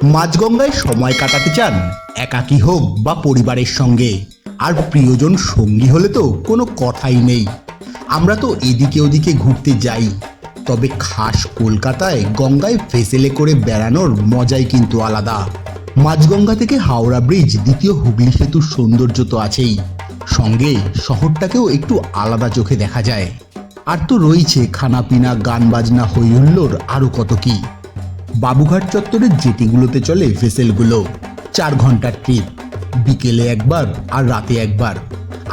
মাঝগঙ্গায় সময় কাটাতে চান, একাকী হোক বা পরিবারের সঙ্গে, আর প্রিয়জন সঙ্গী হলে তো কোনো কথাই নেই। আমরা তো এদিকে ওদিকে ঘুরতে যাই, তবে খাস কলকাতায় গঙ্গায় ভেসেলে করে বেড়ানোর মজাই কিন্তু আলাদা। মাঝগঙ্গা থেকে হাওড়া ব্রিজ, দ্বিতীয় হুগলি সেতুর সৌন্দর্য তো আছেই, সঙ্গে শহরটাকেও একটু আলাদা চোখে দেখা যায়। আর তো রয়েছে খানাপিনা, গান বাজনা, হই হুল্লোড়, আরও কত কি। বাবুঘাট চত্বরের জেটিগুলোতে চলে ভেসেলগুলো, 4 ঘন্টার ট্রিপ, বিকেলে একবার আর রাতে একবার।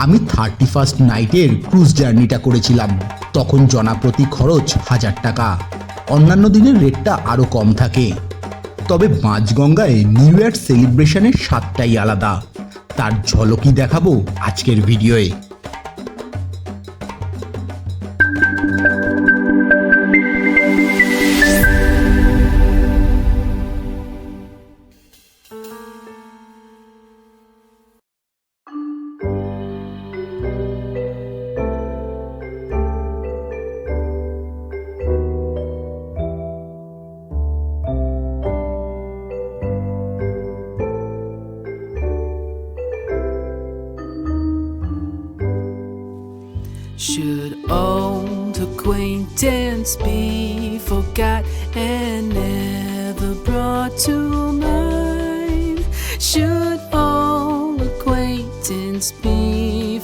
আমি 31st নাইটের ক্রুজ জার্নিটা করেছিলাম, তখন জনাপ্রতি খরচ 1000 টাকা। অন্যান্য দিনের রেটটা আরও কম থাকে। তবে মাঝগঙ্গায় নিউ ইয়ার সেলিব্রেশনের স্বাদটাই আলাদা, তার ঝলকই দেখাবো আজকের ভিডিওয়ে। Should old acquaintance be forgot and never brought to mind? Should old acquaintance be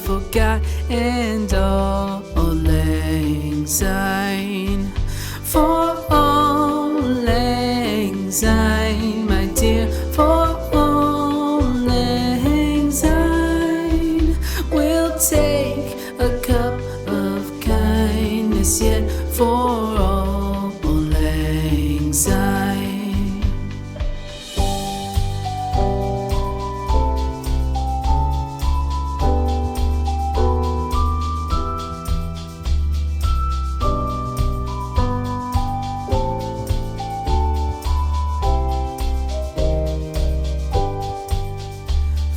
forgot and all lang syne? For all lang syne, my dear, for all lang syne, we'll take a cup of kindness yet for all lang syne.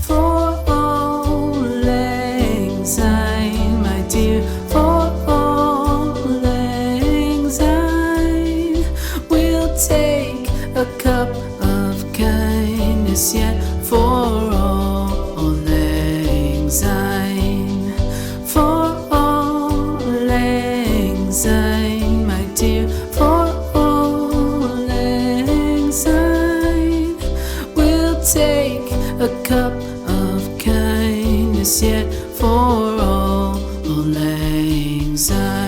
For all lang syne, my dear, for all lang syne, we'll take a cup of kindness yet for all lang syne. For all lang syne, my dear, for all lang syne, we'll take a cup of kindness yet for all lang syne.